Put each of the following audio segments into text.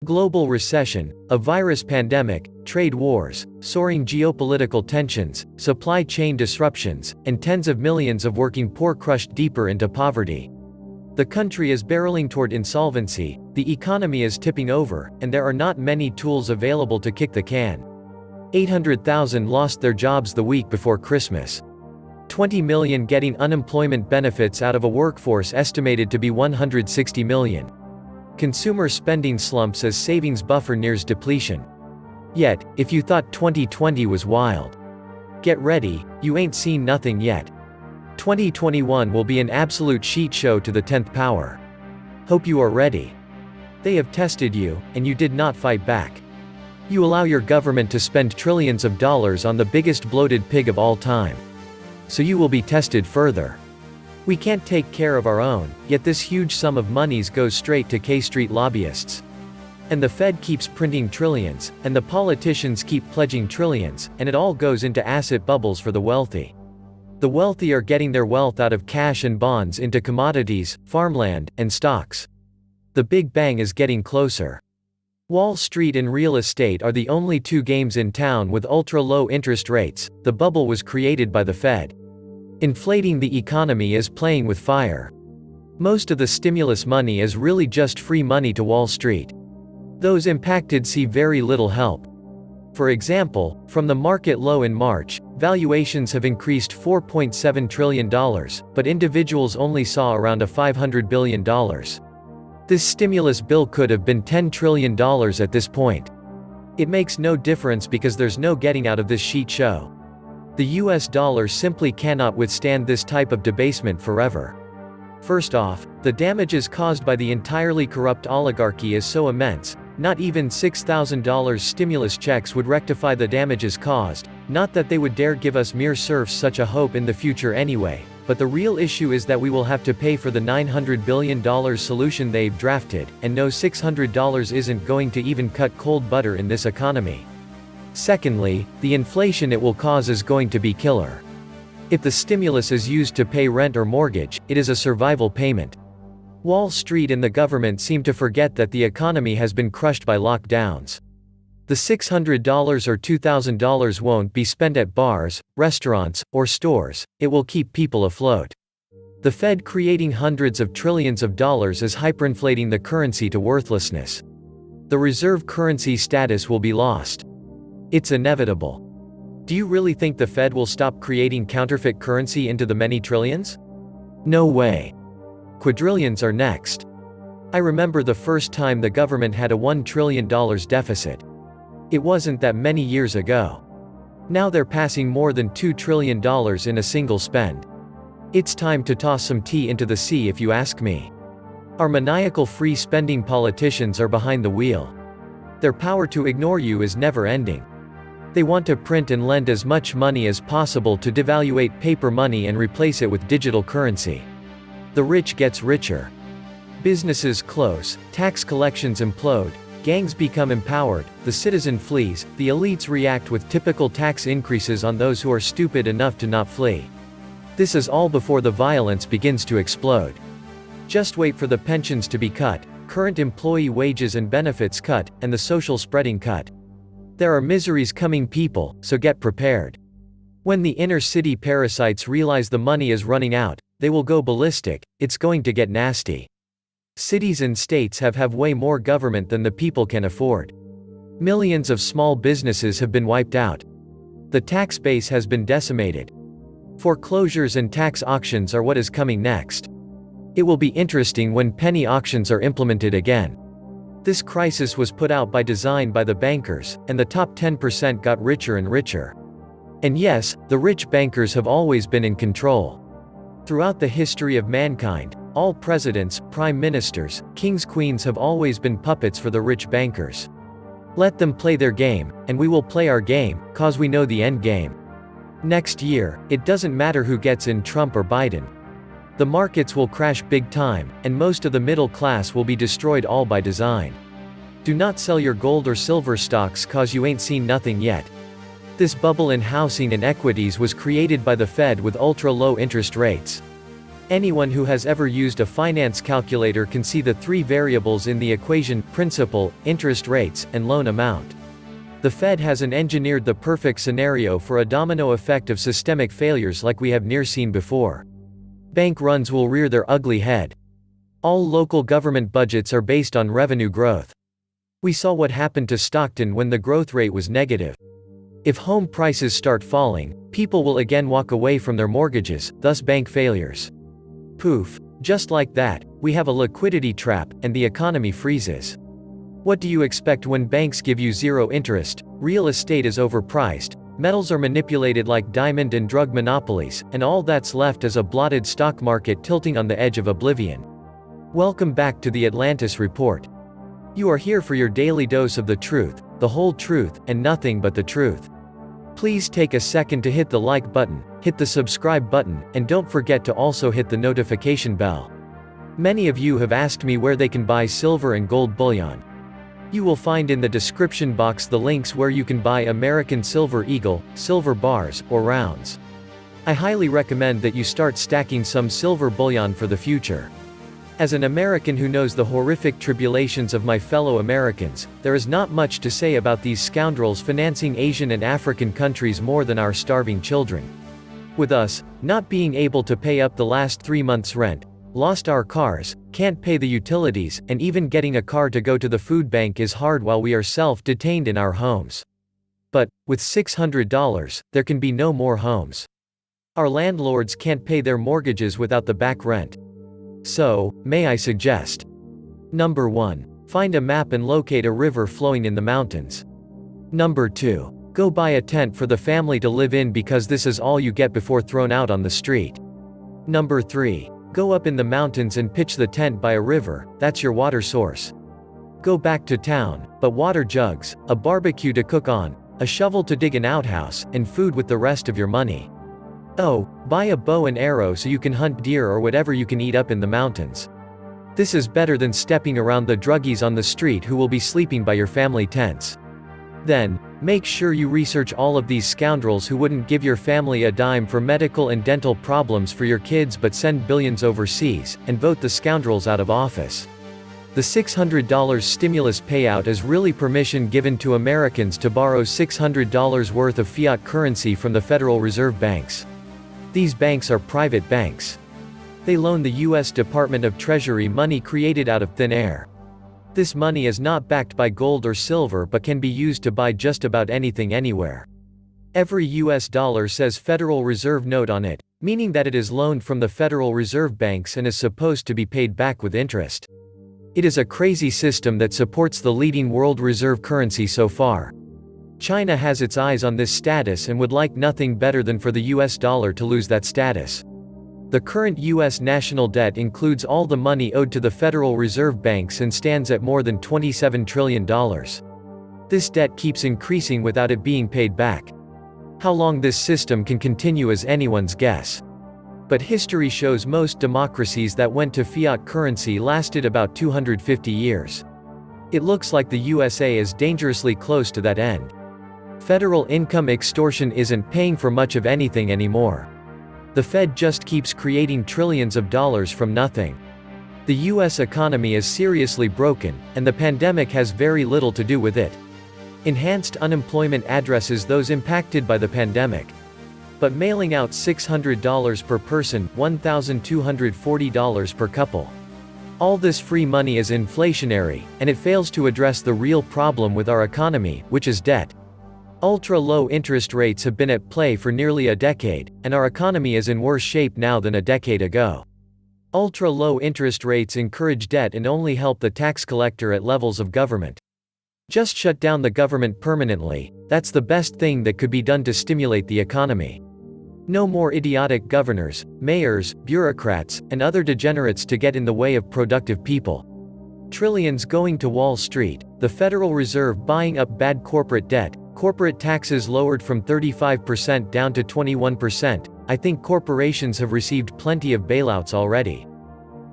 global recession, a virus pandemic, trade wars, soaring geopolitical tensions, supply chain disruptions, and tens of millions of working poor crushed deeper into poverty. The country is barreling toward insolvency, the economy is tipping over, and there are not many tools available to kick the can. 800,000 lost their jobs the week before Christmas. 20 million getting unemployment benefits out of a workforce estimated to be 160 million. Consumer spending slumps as savings buffer nears depletion. Yet, if you thought 2020 was wild, get ready, you ain't seen nothing yet. 2021 will be an absolute shit show to the 10th power. Hope you are ready. They have tested you, and you did not fight back. You allow your government to spend trillions of dollars on the biggest bloated pig of all time. So you will be tested further. We can't take care of our own, yet this huge sum of monies goes straight to K Street lobbyists. And the Fed keeps printing trillions, and the politicians keep pledging trillions, and it all goes into asset bubbles for the wealthy. The wealthy are getting their wealth out of cash and bonds into commodities, farmland, and stocks. The Big Bang is getting closer. Wall Street and real estate are the only two games in town with ultra-low interest rates. The bubble was created by the Fed. Inflating the economy is playing with fire. Most of the stimulus money is really just free money to Wall Street. Those impacted see very little help. For example, from the market low in March, valuations have increased $4.7 trillion, but individuals only saw around $500 billion. This stimulus bill could have been $10 trillion at this point. It makes no difference because there's no getting out of this shit show. The US dollar simply cannot withstand this type of debasement forever. First off, the damages caused by the entirely corrupt oligarchy is so immense, not even $6,000 stimulus checks would rectify the damages caused, not that they would dare give us mere serfs such a hope in the future anyway, but the real issue is that we will have to pay for the $900 billion solution they've drafted, and no $600 isn't going to even cut cold butter in this economy. Secondly, the inflation it will cause is going to be killer. If the stimulus is used to pay rent or mortgage, it is a survival payment. Wall Street and the government seem to forget that the economy has been crushed by lockdowns. The $600 or $2,000 won't be spent at bars, restaurants, or stores, it will keep people afloat. The Fed creating hundreds of trillions of dollars is hyperinflating the currency to worthlessness. The reserve currency status will be lost. It's inevitable. Do you really think the Fed will stop creating counterfeit currency into the many trillions? No way. Quadrillions are next. I remember the first time the government had a $1 trillion deficit. It wasn't that many years ago. Now they're passing more than $2 trillion in a single spend. It's time to toss some tea into the sea if you ask me. Our maniacal free spending politicians are behind the wheel. Their power to ignore you is never ending. They want to print and lend as much money as possible to devaluate paper money and replace it with digital currency. The rich gets richer. Businesses close, tax collections implode, gangs become empowered, the citizen flees, the elites react with typical tax increases on those who are stupid enough to not flee. This is all before the violence begins to explode. Just wait for the pensions to be cut, current employee wages and benefits cut, and the social spreading cut. There are miseries coming, people, so get prepared. When the inner city parasites realize the money is running out, they will go ballistic. It's going to get nasty. Cities and states have way more government than the people can afford. Millions of small businesses have been wiped out. The tax base has been decimated. Foreclosures and tax auctions are what is coming next. It will be interesting when penny auctions are implemented again. This crisis was put out by design by the bankers, and the top 10% got richer and richer. And yes, the rich bankers have always been in control. Throughout the history of mankind, all presidents, prime ministers, kings, queens have always been puppets for the rich bankers. Let them play their game, and we will play our game, cause we know the end game. Next year, it doesn't matter who gets in, Trump or Biden. The markets will crash big time, and most of the middle class will be destroyed, all by design. Do not sell your gold or silver stocks cause you ain't seen nothing yet. This bubble in housing and equities was created by the Fed with ultra-low interest rates. Anyone who has ever used a finance calculator can see the three variables in the equation: principal, interest rates, and loan amount. The Fed hasn't engineered the perfect scenario for a domino effect of systemic failures like we have never seen before. Bank runs will rear their ugly head. All local government budgets are based on revenue growth. We saw what happened to Stockton when the growth rate was negative. If home prices start falling, people will again walk away from their mortgages, thus bank failures. Poof. Just like that, we have a liquidity trap, and the economy freezes. What do you expect when banks give you zero interest? Real estate is overpriced, metals are manipulated like diamond and drug monopolies, and all that's left is a blotted stock market tilting on the edge of oblivion. Welcome back to the Atlantis Report. You are here for your daily dose of the truth, the whole truth, and nothing but the truth. Please take a second to hit the like button, hit the subscribe button, and don't forget to also hit the notification bell. Many of you have asked me where they can buy silver and gold bullion. You will find in the description box the links where you can buy American Silver Eagle, silver bars, or rounds. I highly recommend that you start stacking some silver bullion for the future. As an American who knows the horrific tribulations of my fellow Americans, there is not much to say about these scoundrels financing Asian and African countries more than our starving children. With us, not being able to pay up the last 3 months' rent, lost our cars, can't pay the utilities, and even getting a car to go to the food bank is hard while we are self-detained in our homes. But, with $600, there can be no more homes. Our landlords can't pay their mortgages without the back rent. So, may I suggest? Number 1. Find a map and locate a river flowing in the mountains. Number 2. Go buy a tent for the family to live in because this is all you get before thrown out on the street. Number 3. Go up in the mountains and pitch the tent by a river, that's your water source. Go back to town, but water jugs, a barbecue to cook on, a shovel to dig an outhouse, and food with the rest of your money. Oh, buy a bow and arrow so you can hunt deer or whatever you can eat up in the mountains. This is better than stepping around the druggies on the street who will be sleeping by your family tents. Then, make sure you research all of these scoundrels who wouldn't give your family a dime for medical and dental problems for your kids but send billions overseas, and vote the scoundrels out of office. The $600 stimulus payout is really permission given to Americans to borrow $600 worth of fiat currency from the Federal Reserve banks. These banks are private banks. They loan the U.S. Department of Treasury money created out of thin air. This money is not backed by gold or silver but can be used to buy just about anything anywhere. Every U.S. dollar says Federal Reserve note on it, meaning that it is loaned from the Federal Reserve banks and is supposed to be paid back with interest. It is a crazy system that supports the leading world reserve currency so far. China has its eyes on this status and would like nothing better than for the US dollar to lose that status. The current US national debt includes all the money owed to the Federal Reserve banks and stands at more than $27 trillion. This debt keeps increasing without it being paid back. How long this system can continue is anyone's guess. But history shows most democracies that went to fiat currency lasted about 250 years. It looks like the USA is dangerously close to that end. Federal income extortion isn't paying for much of anything anymore. The Fed just keeps creating trillions of dollars from nothing. The US economy is seriously broken, and the pandemic has very little to do with it. Enhanced unemployment addresses those impacted by the pandemic. But mailing out $600 per person, $1,240 per couple. All this free money is inflationary, and it fails to address the real problem with our economy, which is debt. Ultra-low interest rates have been at play for nearly a decade, and our economy is in worse shape now than a decade ago. Ultra-low interest rates encourage debt and only help the tax collector at levels of government. Just shut down the government permanently, that's the best thing that could be done to stimulate the economy. No more idiotic governors, mayors, bureaucrats, and other degenerates to get in the way of productive people. Trillions going to Wall Street, the Federal Reserve buying up bad corporate debt, corporate taxes lowered from 35% down to 21%, I think corporations have received plenty of bailouts already.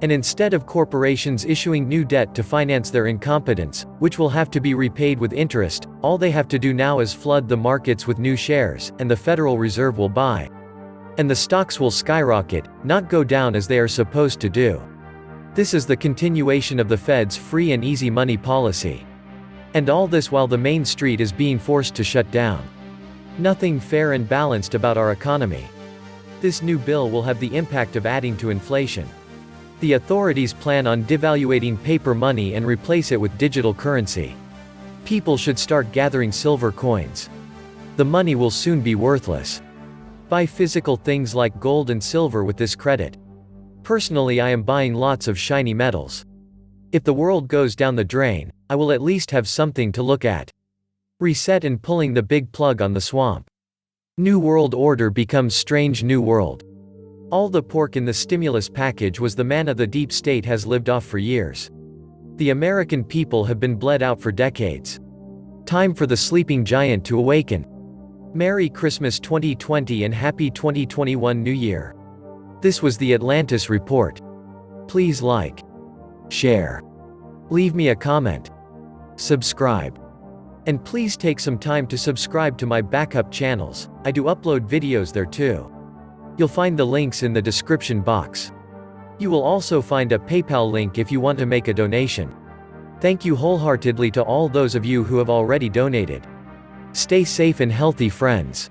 And instead of corporations issuing new debt to finance their incompetence, which will have to be repaid with interest, all they have to do now is flood the markets with new shares, and the Federal Reserve will buy. And the stocks will skyrocket, not go down as they are supposed to do. This is the continuation of the Fed's free and easy money policy. And all this while the Main Street is being forced to shut down. Nothing fair and balanced about our economy. This new bill will have the impact of adding to inflation. The authorities plan on devaluating paper money and replace it with digital currency. People should start gathering silver coins. The money will soon be worthless. Buy physical things like gold and silver with this credit. Personally, I am buying lots of shiny metals. If the world goes down the drain, I will at least have something to look at. Reset and pulling the big plug on the swamp. New World Order becomes strange new world. All the pork in the stimulus package was the manna the deep state has lived off for years. The American people have been bled out for decades. Time for the sleeping giant to awaken. Merry Christmas 2020 and Happy 2021 New Year. This was the Atlantis Report. Please like, share, leave me a comment, subscribe. And please take some time to subscribe to my backup channels. I do upload videos there too. You'll find the links in the description box. You will also find a PayPal link if you want to make a donation. Thank you wholeheartedly to all those of you who have already donated. Stay safe and healthy, friends.